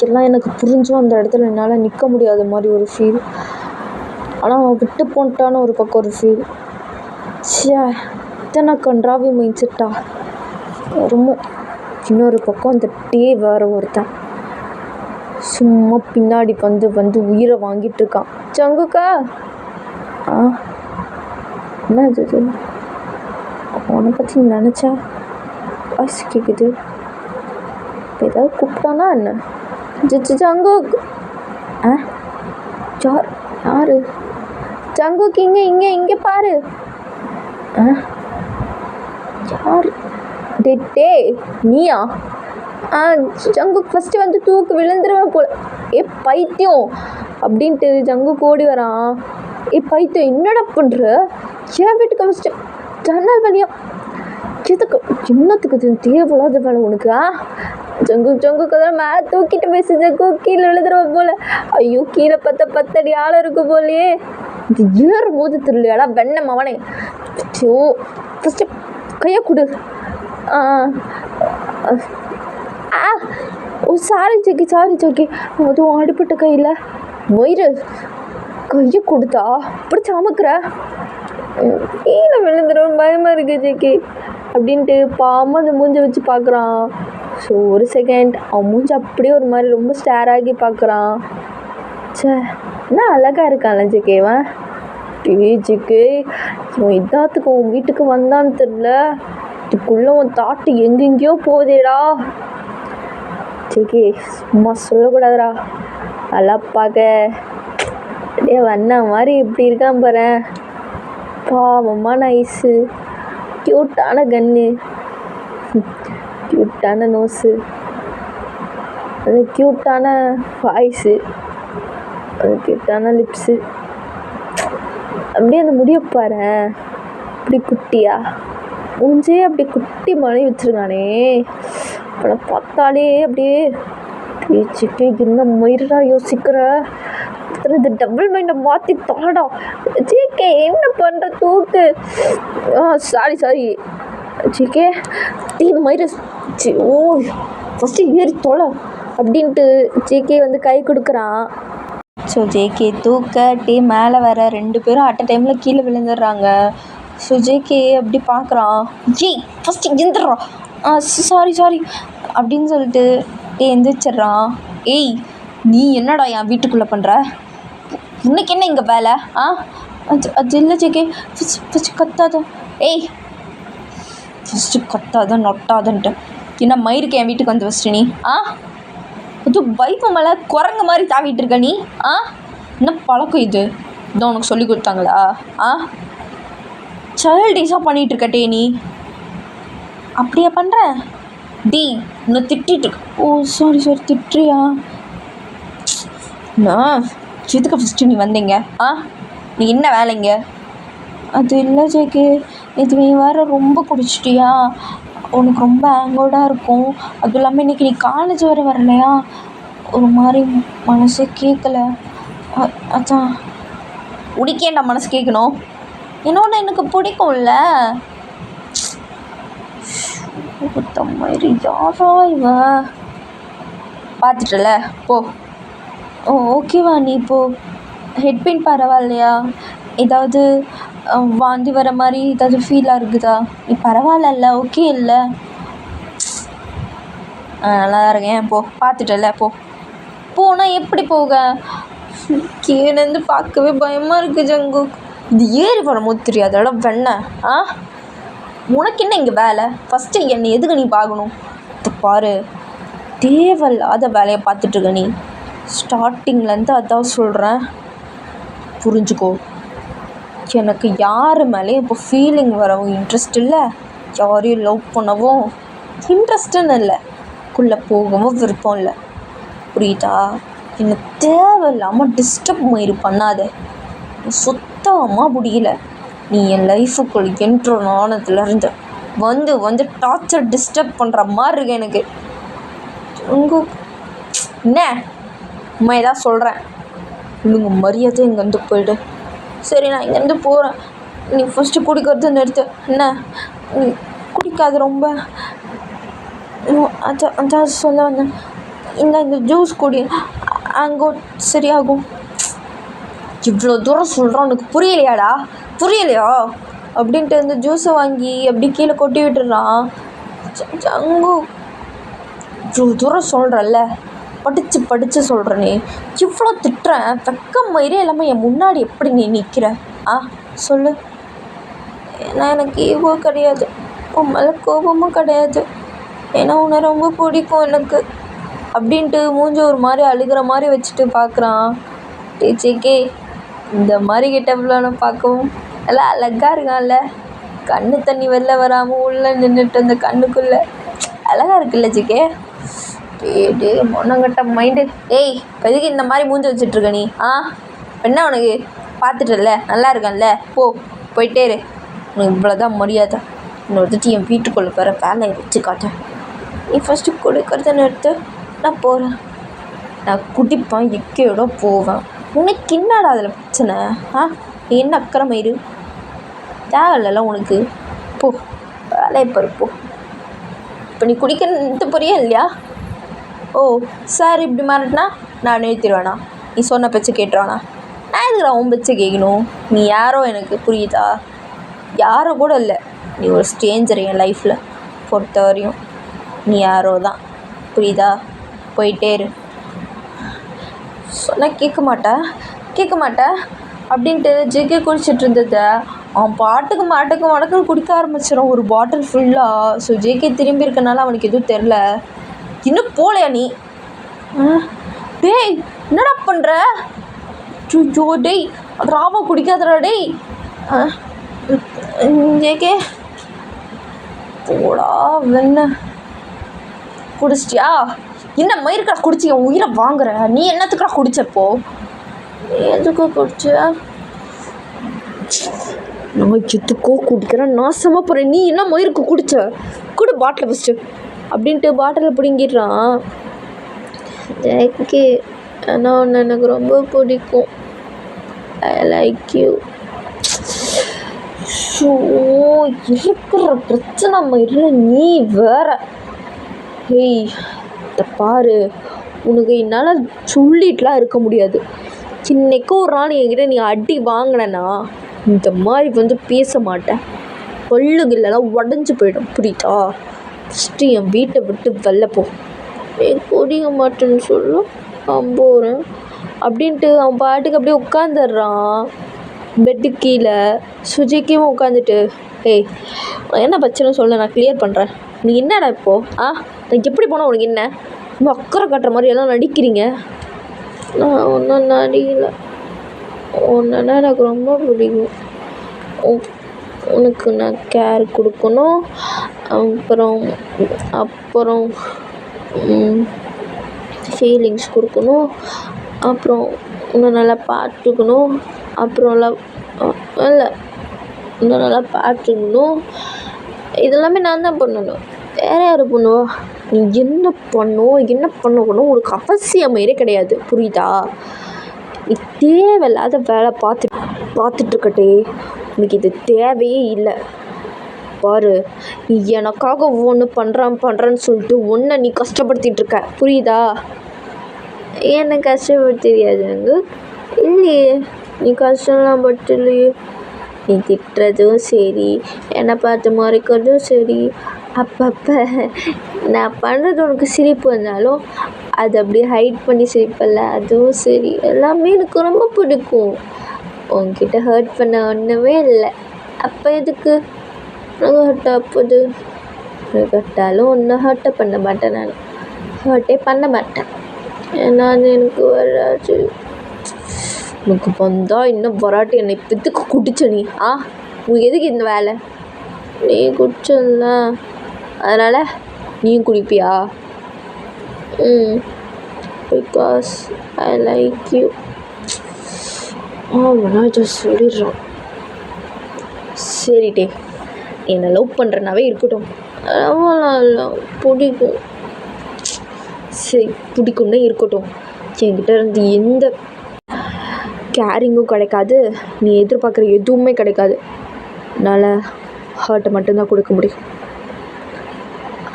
எல்லாம் எனக்கு புரிஞ்சும் அந்த இடத்துல என்னால் நிற்க முடியாத மாதிரி ஒரு ஃபீல். ஆனால் அவன் விட்டு போன்ட்டான்னு ஒரு பக்கம் ஒரு ஃபீல். இத்தனை கன்றாவி மைண்ட் செட்டா ரொம்ப. இன்னொரு பக்கம் அந்த வேறு ஒருத்தன் சும்மா பின்னாடி வந்து உயிரை வாங்கிட்டு இருக்கான். ஜங்குக்கா, என்ன இது? அவனை பற்றி நினச்சா வாய்ஸ் கேட்குது. இப்போ ஏதாவது கூப்பிட்டானா என்ன? ஜங்குக், யாரு? ஜங்குக் இங்கே பாரு. யார்? டே நீயா? ஜங்குக் ஃபஸ்ட்டு வந்து தூக்கு விழுந்துருவேன் போல. பைத்தியம் அப்படின்ட்டு ஜங்குக் ஓடி வரான். பைத்தியம் என்னடா பண்ணுற? என் வீட்டுக்கு ஃபஸ்ட்டு ஜன்னல் வழியா எதுக்கு? என்னத்துக்கு தேவையில்லாத வேலை உனக்கு? ஜங்குக்கு தான் மேலே தூக்கிட்டு பேசு. ஜங்குக் கீழே எழுதுறவன் போல. ஐயோ, கீழே 10 அடி ஆழம் இருக்கு போலையே. இது ஏறும் போது தெரியலையாடா வெண்ணம் அவனே. ஐயோ, ஃபஸ்ட்டு கையை கொடு. ஓ சாரி ஜக்கி. அதுவும் அடிப்பட்ட கையில் மயிறு கையை கொடுத்தா பிடிச்சி அமுக்குற. கீழே விழுந்துடும் பயமாக இருக்கு ஜக்கி அப்படின்ட்டு பாவமாக அந்த மூஞ்சை வச்சு பார்க்குறான். ஸோ ஒரு செகண்ட் அவன் மூஞ்சி அப்படியே ஒரு மாதிரி ரொம்ப ஸ்டேர் ஆகி பார்க்குறான். என்ன அழகாக இருக்கான்ல ஜேகேவன். ஜேகே இவன் இதாத்துக்கு உன் வீட்டுக்கு வந்தான்னு தெரில. இதுக்குள்ளே உன் தாட்டு எங்கெங்கேயோ போகுதேடா. ஜேகே சும்மா சொல்லக்கூடாதுடா. அதெல்லாம் பார்க்க அப்படியே வண்ணா மாதிரி இப்படி இருக்கான் பாரு. பாவமாக நைஸு, க்யூட்டான கன்னு, க்யூட்டான நோஸு, அது க்யூட்டான வாய்ஸு, அது க்யூட்டான லிப்ஸு. அப்படியே அந்த முடியப்பாரு அப்படி குட்டியா மூஞ்சே அப்படி குட்டி மணி வச்சுருக்கானே. அவனை பார்த்தாலே அப்படியே பேச்சுட்டு என்ன மயிரா யோசிக்கிற. இந்த டபுள் மைண்டை மாற்றி தாடா ஜேகே. என்ன பண்ணுற தூக்கு. Sorry JK. மயிர ஓ ஃபஸ்ட்டு ஏறி தொலை அப்படின்ட்டு ஜேகே வந்து கை கொடுக்குறான். ஸோ ஜேகே தூக்க மேலே வர 2 பேரும் அட் அ டைமில் கீழே விழுந்துடுறாங்க. ஸோ ஜேகே அப்படி பார்க்குறான். ஃபஸ்ட்டு எந்திரா. சாரி அப்படின்னு சொல்லிட்டு எந்திரிச்சிட்றான். நீ என்னடா என் வீட்டுக்குள்ளே பண்ணுற? உனக்கு என்ன இங்கே வேலை? அது இல்லை ஜேகே. ஃபஸ்ட்டு கத்தாத. ஃபஸ்ட்டு கத்தாத நொட்டாதன்ட்டு என்ன மயிருக்கு என் வீட்டுக்கு வந்து ஃபஸ்ட்டு நீ அது பைப்பு மேலே குரங்கு மாதிரி தாவிட்டு இருக்க நீ. என்ன பழக்கம் இது? இதான் உனக்கு சொல்லி கொடுத்தாங்களா? சைல்டிஷாக பண்ணிகிட்ருக்கட்டே நீ. அப்படியா பண்ணுற? இன்னும் திட்டிகிட்டு. ஓ சாரி திட்டுறியா? நான் எதுக்கு ஃபஸ்ட்டு நீ வந்தீங்க? நீ என்ன வேலைங்க? அது இல்லை ஜேகே, இது நீ வேறு ரொம்ப குடிச்சிட்டியா, உனக்கு ரொம்ப ஆங்கோடாக இருக்கும். அதுவும் இல்லாமல் இன்றைக்கி நீ காலேஜ் வர வரலையா, ஒரு மாதிரி மனசே கேட்கல. அதான். உனக்கேண்டா மனசு கேட்கணும்? இன்னொன்று எனக்கு பிடிக்கும்ல. மாதிரி யாரா இவன்? பார்த்துட்டல போ. ஓகேவா? நீ இப்போது ஹெட் பெயின் பரவாயில்லையா? ஏதாவது வாந்தி வர மாதிரி ஏதாவது ஃபீலாக இருக்குதா? நீ பரவாயில்ல, ஓகே இல்லை? நல்லா தான் இருக்கேன். போ, பார்த்துட்டல போ. போனால் எப்படி போக? கீழேருந்து பார்க்கவே பயமாக இருக்குது ஜங்கு. இது ஏறி வரும்போது தெரியாதோட வெண்ணெய். உனக்கு என்ன இங்கே வேலை? ஃபஸ்ட்டு என்னை எதுக்கு நீ பார்க்கணும்? இது பாரு, தேவையில்லாத வேலையை பார்த்துட்ருக்க நீ. ஸ்டார்டிங்லேருந்து அதான் சொல்கிறேன், புரிஞ்சுக்கோ. எனக்கு யார் மேலேயும் இப்போ ஃபீலிங் வரவும் இன்ட்ரெஸ்ட் இல்லை, யாரையும் லவ் பண்ணவும் இன்ட்ரெஸ்ட்டுன்னு இல்லை, குள்ளே போகவும் விருப்பம் இல்லை, புரியுதா? என்னை தேவையில்லாமல் டிஸ்டர்ப் மாதிரி பண்ணாத. சுத்தமாக முடியல. நீ என் லைஃபுக்குள் என்ட்ரோ ஆனதுலேருந்து வந்து டார்ச்சர் டிஸ்டர்ப் பண்ணுற மாதிரி இருக்கு எனக்கு. என்ன அம்மா ஏதாவது சொல்கிறேன், இல்லைங்க மரியாதை இங்கேருந்து போய்டு. சரி, நான் இங்கேருந்து போகிறேன். நீ ஃபஸ்ட்டு குடிக்கிறது நிறுத்து. என்ன நீ குடிக்காது ரொம்ப. அதான் சொல்ல வந்தேன். இந்த ஜூஸ் குடி, அங்கோ சரியாகும். இவ்வளோ தூரம் சொல்கிறோம், உனக்கு புரியலையா அப்படின்ட்டு இந்த ஜூஸை வாங்கி அப்படி கீழே கொட்டி விட்டுறான். அங்கோ இவ்வளோ தூரம் சொல்கிறல்ல, படித்து சொல்கிறேனே, இவ்வளோ திட்டுறேன், வெக்கம் மயிரே இல்லாமல் என் முன்னாடி எப்படி நீ நிற்கிற? சொல்லு. ஏன்னா எனக்கு ஈகோ கிடையாது, உன் மேலே கோபமும் கிடையாது, ஏன்னா உன்னை ரொம்ப பிடிக்கும் எனக்கு அப்படின்ட்டு மூஞ்சி ஒரு மாதிரி அழுகிற மாதிரி வச்சுட்டு பார்க்குறான். டீச்சேக்கே, இந்த மாதிரி கெட்டப்பில் பார்க்கவும் எல்லாம் அழகாக இருக்கான்ல, கண்ணு தண்ணி வெளில வராமல் உள்ளே நின்றுட்டு அந்த கண்ணுக்குள்ளே அழகாக இருக்குல்ல ஜிக்கே. டே மொன்னங்கட்ட மைண்டு. எதுக்கு இந்த மாதிரி மூஞ்சி வச்சுட்ருக்க நீ? என்ன உனக்கு? பார்த்துட்டல நல்லா இருக்கான்ல, போயிட்டே இரு. உனக்கு இவ்வளோதான் மரியாதை. இன்னொருத்தி என் வீட்டுக்குள்ளே போகிற வேலையை வச்சு காட்டேன். நீ ஃபஸ்ட்டு கொடுக்கறத நிறுத்து, நான் போகிறேன். நான் குடிப்பேன், எக்கையோட போவேன். உனக்கு என்னடா அதில் பிரச்சனை? என்ன அக்கறை இரு தேவையில்ல உனக்கு. போ, வேலையை பாரு போ. இப்போ நீ குடிக்க போறியா இல்லையா? சார் இப்படி மாறிட்டுனா நான் நிறுத்திடுவேண்ணா? நீ சொன்ன பேச்சு கேட்டுருவானா? நான் எதுக்குடா உன் பேச்சை கேட்கணும்? நீ யாரோ எனக்கு, புரியுதா? யாரோ கூட இல்லை, நீ ஒரு ஸ்ட்ரேஞ்சர் என் லைஃப்பில் பொறுத்த வரையும். நீ யாரோ தான், புரியுதா? போயிட்டே இரு. சொன்னால் கேட்க மாட்டேன் அப்படின்ட்டு ஜெகே குடிச்சிட்டு இருந்ததை அவன் பாட்டுக்கு மடக்குன்னு குடிக்க ஆரம்பிச்சிடும் ஒரு பாட்டில் ஃபுல்லாக. ஸோ ஜேகே திரும்பி இருக்கனால அவனுக்கு எதுவும் தெரில. இன்னும் போலையா நீ? டேய் என்னடா பண்ணுற? ஜோ டேய், ராவா குடிக்காதடா டேய். ஜேகே போடா வெண்ண. குடிச்சிட்டியா? என்ன மயிருக்கா குடிச்சி என் உயிரை வாங்குற? நீ என்னத்துக்கா குடிச்சப்போ? எதுக்கு குடிச்ச? நான் எதுக்கோ குடிக்கிறேன், நாசமாக போகிறேன். நீ என்ன மயிருக்கு குடிச்ச? குடு பாட்டில் ஃபஸ்ட்டு அப்படின்ட்டு பாட்டிலை பிடுங்கிடுறான். ஜேகே, ஆனால் ஒன்று எனக்கு ரொம்ப பிடிக்கும். ஐ லைக் யூ. ஸோ இருக்கிற பிரச்சனை மயிரில் நீ வேற. இதை பாரு, உனக்கு என்னால் சொல்லிட்டுலாம் இருக்க முடியாது. இன்னைக்கும் ஒரு நாள் என்கிட்ட நீ அடி வாங்கினா இந்த மாதிரி பேச மாட்டேன். பல்லுகில்லாம் உடஞ்சி போயிடும், புரியுதா? ஃபஸ்ட்டு என் வீட்டை விட்டு வெளில போ. குடிக்க மாட்டேன்னு சொல்ல நான் போகிறேன் அப்படின்ட்டு அவன் பாட்டுக்கு அப்படியே உட்காந்துடுறான் பெட்டு கீழே. சுஜிக்கும் உட்காந்துட்டு, என்ன பிரச்சனை சொல்ல, நான் கிளியர் பண்ணுறேன். நீ என்னடா இப்போது? நான் எப்படி போனால் உனக்கு என்ன? ரொம்ப அக்கறை காட்டுற மாதிரி எல்லாம் நடிக்கிறீங்க. நான் ஒன்றும் நடிக்கல, ஒன்றுனா எனக்கு ரொம்ப பிடிக்கும். உனக்கு நான் கேர் கொடுக்கணும், அப்புறம் ஃபீலிங்ஸ் கொடுக்கணும், அப்புறம் இன்னும் நல்லா பார்த்துக்கணும். அப்புறம் இல்லை, இன்னும் நல்லா பார்த்துக்கணும். இதெல்லாமே நான் தான் பண்ணணும், வேறு யார் பண்ணுவா? நீ என்ன பண்ணணும் உனக்கு அவசியமே கிடையாது, புரியுதா? நீ தேவையில்லாத வேலை பார்த்துட்ருக்கட்டே, உனக்கு இது தேவையே இல்லை. பாரு, நீ எனக்காக ஒன்று பண்ணுறேன்னு சொல்லிட்டு ஒன்றை நீ கஷ்டப்படுத்திட்டு இருக்க, புரியுதா? என்னை கஷ்டப்படுத்தியாதுங்க? இல்லையே, நீ கஷ்டம்லாம் பட்டு இல்லையே. நீ திட்டுறதும் சரி, என்னை பார்த்து மறைக்கிறதும் சரி, அப்பப்போ நான் பண்ணுறது உனக்கு சிரிப்பு வந்தாலும் அதை அப்படியே ஹைட் பண்ணி சிரிப்பல்ல, அதுவும் சரி, எல்லாமே எனக்கு ரொம்ப பிடிக்கும். உன்கிட்ட ஹர்ட் பண்ண ஒன்றுமே இல்லை, அப்போ எதுக்கு உனக்கு ஹர்ட் ஆகுது? உனக்கு ஹர்ட்டாலும் ஒன்றும் ஹர்ட்டை பண்ண மாட்டேன், நான் ஹர்ட்டே பண்ண மாட்டேன், ஏன்னா அது எனக்கு வராது. உனக்கு வந்தால் இன்னும் வராட்டி என்னை எதுக்கு குடிச்ச நீ? உனக்கு எதுக்கு இந்த வேலை? நீ குடிச்சல, அதனால் நீயும் குடிப்பியா? Because I like you. அவனா இதை சொல்லிடுறான். சரிட்டே, என்னை லவ் பண்ணுறனாவே இருக்கட்டும், அதெல்லாம் பிடிக்கும். சரி, பிடிக்கும்னே இருக்கட்டும். என்கிட்ட இருந்து எந்த கேரிங்கும் கிடைக்காது, நீ எதிர்பார்க்குற எதுவுமே கிடைக்காது. என்னால் ஹார்ட்டை மட்டும்தான் கொடுக்க முடியும்,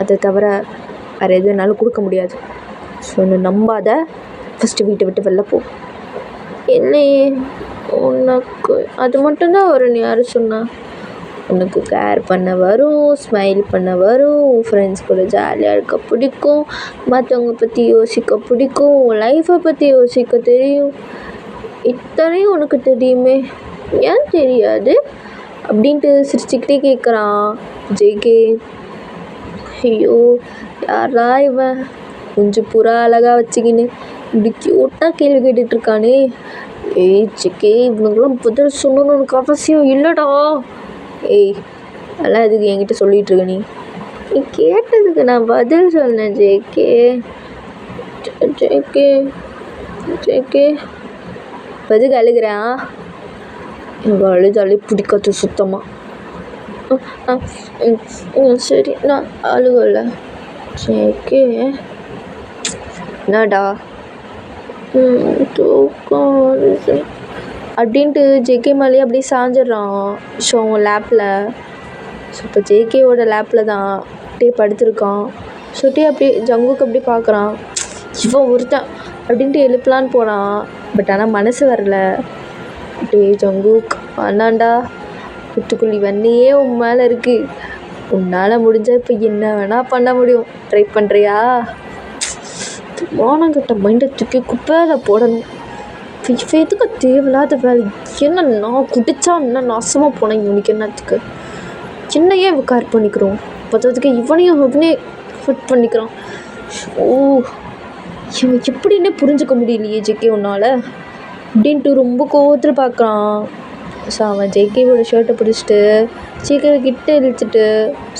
அதை தவிர வேறு எது என்னால் கொடுக்க முடியாது. ஸோ என்னை நம்பாத, ஃபஸ்ட்டு வீட்டை விட்டு வெளில போ. இல்லையே, உனக்கு அது மட்டும்தான் வரும், யார் சொன்னா? உனக்கு கேர் பண்ண வரும், ஸ்மைல் பண்ண வரும், உன் ஃப்ரெண்ட்ஸ் கூட ஜாலியாக இருக்க பிடிக்கும், மற்றவங்க பற்றி யோசிக்க பிடிக்கும், உன் லைஃப்பை பற்றி யோசிக்க தெரியும். இத்தனையும் உனக்கு தெரியுமே, ஏன் தெரியாது அப்படின்ட்டு சிரிச்சுக்கிட்டே கேட்குறான் ஜேகே. ஐயோ, யாரா இவன் கொஞ்சம் புறா அழகாக வச்சுக்கின்னு இப்படி க்யூட்டாக கேள்வி கேட்டுட்ருக்கானே. ஏய் ஜேகே, இவனுங்களாம் பதில் சொல்லணும்னு உனக்கு அவசியம் இல்லைடா. ஏய், அதெல்லாம் இதுக்கு என்கிட்ட சொல்லிகிட்ருக்க? நீ கேட்டதுக்கு நான் பதில் சொன்னேன் ஜேகே. ஜேகே ஜேகே பதில் அழுகிறேன். எனக்கு அழுதாலே பிடிக்காது சுத்தமாக. சரி, நான் அழுகலை ஜேகே. என்னடா தூக்கம் வருது அப்படின்ட்டு ஜேகே மேலேயே அப்படியே சாஞ்சிட்றான். ஸோ அவன் லேப்பில், ஸோ இப்போ ஜேகேவோட லேப்பில் தான் அப்படியே படுத்திருக்கான். ஸோ அப்படியே ஜங்குக்கு அப்படியே பார்க்குறான். இவன் ஒருத்தன் அப்படின்ட்டு எழுப்பலான்னு போகிறான், பட் ஆனால் மனசு வரல. அப்படியே ஜங்குக் வேணாண்டா, குத்துக்குள்ளி வண்ணியே உன் மேலே இருக்குது, உன்னால் முடிஞ்சால் இப்போ என்ன வேணால் பண்ண முடியும், ட்ரை பண்ணுறியா? மானங்கிட்ட மைண்டை தூக்கி குப்பையில் போடணும். எதுக்கு தேவையில்லாத வேலை? என்ன நான் குடித்தா இன்னும் நாசமாக போனேன், இவனுக்கு என்னத்துக்கு? என்னையே கேர் பண்ணிக்கிறோம், பற்றதுக்கு இவனையும் அவனே ஃபிட் பண்ணிக்கிறான். ஓ, இவன் எப்படின்னே புரிஞ்சுக்க முடியலையே ஜேகே உன்னால் அப்படின்ட்டு ரொம்ப கோவத்தில் பார்க்குறான். ஸோ அவன் ஜேகேவோட ஷர்ட்டை பிடிச்சிட்டு ஜேகேவை கிட்ட இழுத்துட்டு,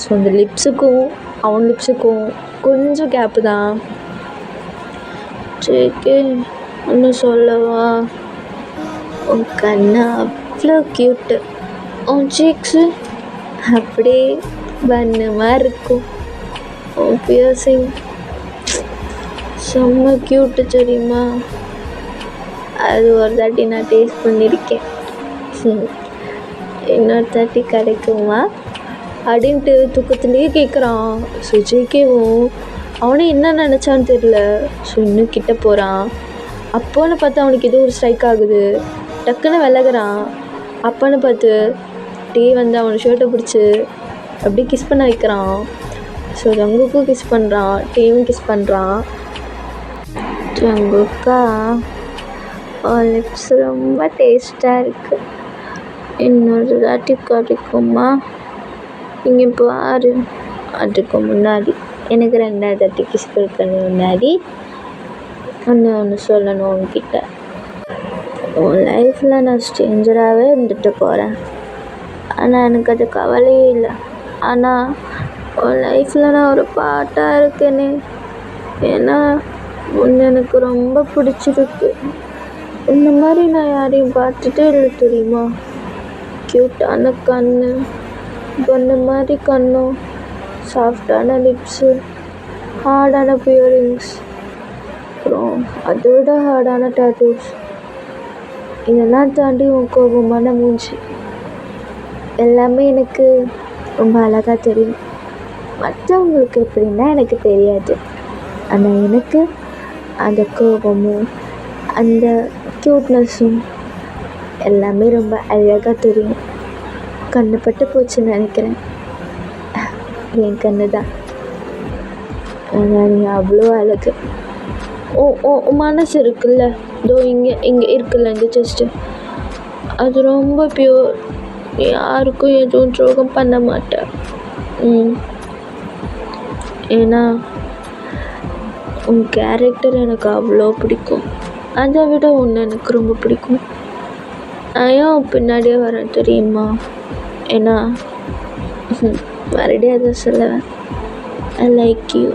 ஸோ அந்த லிப்ஸுக்கும் அவன் லிப்ஸுக்கும் கொஞ்சம் கேப்பு தான். ஜேகே, ஒன்று சொல்லவா? உன் கண்ணு அவ்வளோ க்யூட்டு, உன் சீக்ஸு அப்படியே பண்ணு மாதிரி இருக்கும், உன் பியர்சிங் செம்ம க்யூட்டு தெரியுமா? அது ஒரு தாட்டி நான் டேஸ்ட் பண்ணியிருக்கேன், இன்னொரு தாட்டி கிடைக்குமா அப்படின்ட்டு தூக்கத்துலேயே கேட்குறான். ஸோ ஜேகேவும் அவனே என்ன நினச்சான்னு தெரில. ஸோ இன்னும் கிட்ட போகிறான். அப்போன்னு பார்த்து அவனுக்கு ஏதோ ஒரு ஸ்ட்ரைக் ஆகுது, டக்குன்னு விலகுறான். அப்போன்னு பார்த்து டே வந்து அவனை ஷர்ட்டை பிடிச்சி அப்படியே கிஸ் பண்ண வைக்கிறான். ஸோ ஜங்குக்கும் கிஸ் பண்ணுறான், டேவும் கிஸ் பண்ணுறான். ஜங்குக்கா, லிப்ஸ் ரொம்ப டேஸ்ட்டாக இருக்குது, இன்னொரு தாட்டி கிடைக்குமா? இங்கே பாரு, அதுக்கு முன்னாடி எனக்கு 2வது தாட்டி கிஸ் கொடுக்கணும். முன்னாடி ஒன்று சொல்லணும் உன்கிட்ட. உன் லைஃப்பில் நான் ஸ்ட்ரேஞ்சராகவே இருந்துட்டு போகிறேன், ஆனால் எனக்கு அது கவலையே இல்லை. ஆனால் உன் லைஃப்பில் நான் ஒரு பார்ட்டாக இருக்கேனே, ஏன்னா உன்னை எனக்கு ரொம்ப பிடிச்சிருக்கு. இந்த மாதிரி நான் யாரையும் பார்த்துட்டே இல்லை தெரியுமா? க்யூட்டான கண்ணு, பொண்ணு மாதிரி கண்ணும், சாஃப்டான லிப்ஸு, ஹார்டான பியரிங்ஸ், அப்புறம் அதை விட ஹார்டான டேட்டூஸ். இதெல்லாம் தாண்டி உன் கோபமான மூஞ்சி எல்லாமே எனக்கு ரொம்ப அழகாக தெரியும். மற்றவங்களுக்கு எப்படின்னா எனக்கு தெரியாது. ஆனால் எனக்கு அந்த கோபமும் அந்த க்யூட்னஸும் எல்லாமே ரொம்ப அழகாக தெரியும். கண்ணு பட்டு போச்சுன்னு நினைக்கிறேன். என் கண்ணு தான். ஆனால் நீ அவ்வளோ அழகு. ஓ மனசு இருக்குல்ல, இதோ இங்கே இருக்குல்ல இந்த செஸ்ட்டு, அது ரொம்ப பியூர். யாருக்கும் எதுவும் துரோகம் பண்ண மாட்டேன். ஏன்னா உன் கேரக்டர் எனக்கு அவ்வளோ பிடிக்கும். அதை விட ஒன்று எனக்கு ரொம்ப பிடிக்கும். நான் ஏன் பின்னாடியே வரேன் தெரியுமா? ஏன்னா மறுபடியும் அதை சொல்லுவேன், ஐ லைக் யூ.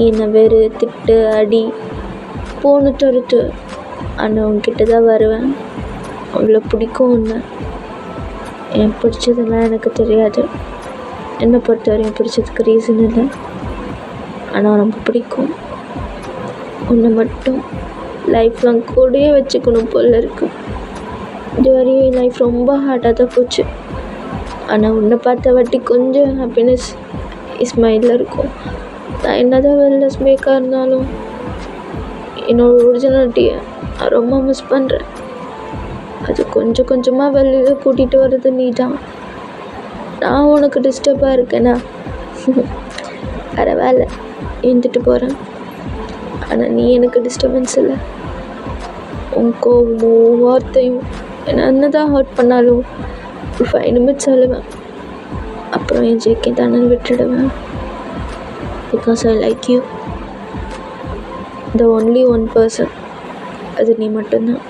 என்னை வெறு திட்டு அடி போன்னு துருத்து, ஆனால் உன்கிட்ட தான் வருவேன். அவ்வளோ பிடிக்கும் ஒன்று. என் பிடிச்சதெல்லாம் எனக்கு தெரியாது. என்னை பொறுத்த வரையும் பிடிச்சதுக்கு ரீசன் இல்லை, ஆனால் ரொம்ப பிடிக்கும். உன்னை மட்டும் லைஃப் லாங் கூடயே வச்சுக்கணும் போல் இருக்கு. இது வரையும் என் லைஃப் ரொம்ப ஹார்டாக தான் போச்சு. ஆனால் உன்னை பார்த்த வாட்டி கொஞ்சம் ஹாப்பினஸ் ஸ்மைலில் இருக்கும். நான் என்ன தான் வெல்னஸ் மேக்காக இருந்தாலும் என்னோடய ஒரிஜினாலிட்டியை நான் ரொம்ப மிஸ் பண்ணுறேன். அது கொஞ்சம் கொஞ்சமாக வெளியில் கூட்டிகிட்டு வர்றது நீ தான். நான் உனக்கு டிஸ்டர்பாக இருக்கேனா? பரவாயில்ல, எழுந்துட்டு போகிறேன். ஆனால் நீ எனக்கு டிஸ்டர்பன்ஸ் இல்லை. உன் கோவமும் வார்த்தையும் என்ன தான் ஹர்ட் பண்ணாலும் ஒரு 5 நிமிட்ஸ் அழுவேன். அப்புறம் என் ஜேக்கே தானே விட்டுடுவேன். Because I like you. The only one person, அது நீ மட்டும்தான்.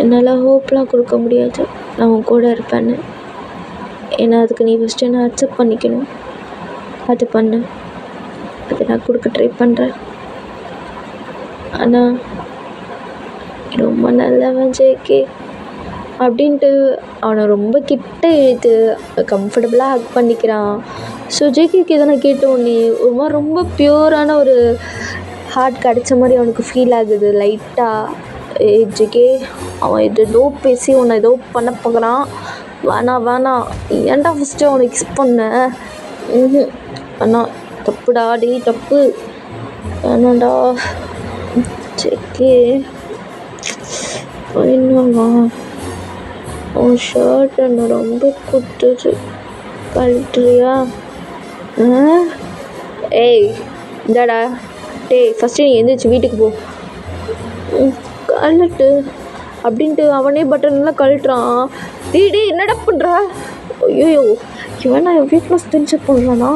என்னால் ஹோப்லாம் கொடுக்க முடியாது நான் உன் கூட இருப்பேன்னு. ஏன்னா அதுக்கு நீ ஃபஸ்ட்டு நான் அக்செப்ட் பண்ணிக்கணும். அது பண்ணு, அதை நான் கொடுக்க ட்ரை பண்ணுறேன். ஆனால் ரொம்ப நல்லவன் ஜேகே அப்படின்ட்டு அவனை ரொம்ப கிட்ட இழுத்து கம்ஃபர்டபுளாக ஹக் பண்ணிக்கிறான். ஸோ ஜேகேக்கு இதெல்லாம் கேட்ட உடனே ஒரு மாதிரி ரொம்ப பியூரான ஒரு ஹார்ட் கிடச்ச மாதிரி அவனுக்கு ஃபீல் ஆகுது லைட்டாக. ஜேகே, அவன் ஏதோ பேசி உன்னை ஏதோ பண்ண பார்க்குறான். வேணாம், ஏன்டா ஃபஸ்ட்டு அவனை கிஸ் பண்ண? அண்ணா தப்புடா, டேய் தப்பு, வேணாண்டா ஜேகே. என்னவா உன் ஷர்ட் என்ன ரொம்ப குத்துது, கழட்டுறியா? ஏய் இந்தாடா, டேய் ஃபஸ்ட்டு நீ எந்திரிச்சு வீட்டுக்கு போ. கழட்டு அப்படின்ட்டு அவனே பட்டன்லாம் கழட்டுறான். டேய் என்னடா பண்ணுற? ஐயோ இவன் நான் என் வீக்னஸ் தெரிஞ்சு பண்ணுறானா?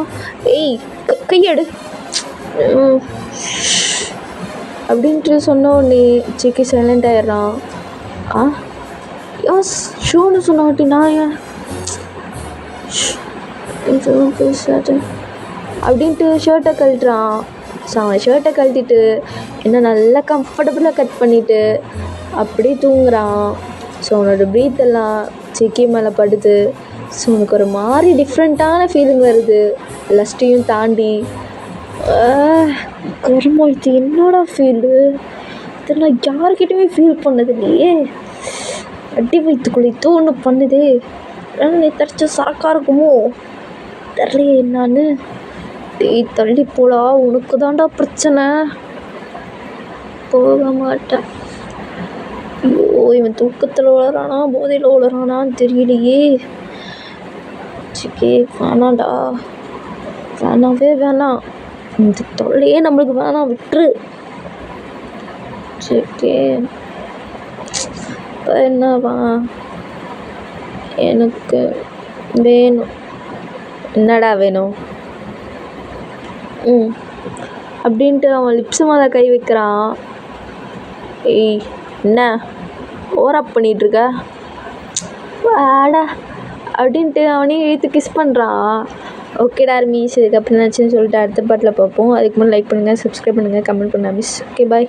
ஏய் கையெடு அப்படின்ட்டு சொன்ன உடனே ஜேகே சைலண்ட் ஆயிடுறான். யாஸ் ஷூன்னு சொன்னாட்டி நான் ஏன் இதுவும் பேசாது அப்படின்ட்டு ஷர்ட்டை கழட்டுறான். ஸோ அவன் ஷர்ட்டை கழட்டிட்டு என்ன நல்லா கம்ஃபர்டபுளாக கட் பண்ணிவிட்டு அப்படியே தூங்குறான். ஸோ அவனோட ப்ரீத்தெல்லாம் ஜேகே மேலே படுது. ஸோ உனக்கு ஒரு மாதிரி டிஃப்ரெண்ட்டான ஃபீலிங் வருது, லஸ்ட்டையும் தாண்டி. கருமம், இது என்னோட ஃபீலு? இதை நான் யாருக்கிட்டையுமே ஃபீல் பண்ணது இல்லையே. அடி வயிற்றுக்குள்ளே ஒன்று பண்ணுதே, நீ தடிச்ச சாக்காக இருக்குமோ தெரியலையே என்னான்னு. டேய் தள்ளி போடா, உனக்கு தான்டா பிரச்சனை. போக மாட்டேன். ஐயோ இவன் தூக்கத்தில் உளறானா போதையில் உளறானான்னு தெரியலையே. ஜேகே வேணாண்டா, வேணாவே வேணாம், இந்த தொல்லையே நம்மளுக்கு வேணாம், விட்டுரு ஜேகே. இப்போ என்னவா எனக்கு வேணும்? என்னடா வேணும்? அப்படின்ட்டு அவன் லிப்ஸு மேலே கை வைக்கிறான். ஏய் என்ன ஓவராப் பண்ணிகிட்ருக்க? வாடா அப்படின்ட்டு அவனையும் இழுத்து கிஸ் பண்ணுறான். ஓகேடா மிஸ் இதுக்கப்புறம் என்னாச்சுன்னு சொல்லிட்டு அடுத்த பாட்டில் பார்ப்போம். அதுக்கு முன்னாடி லைக் பண்ணுங்கள், சப்ஸ்கிரைப் பண்ணுங்கள், கமெண்ட் பண்ணுங்கள் மிஸ். Okay bye.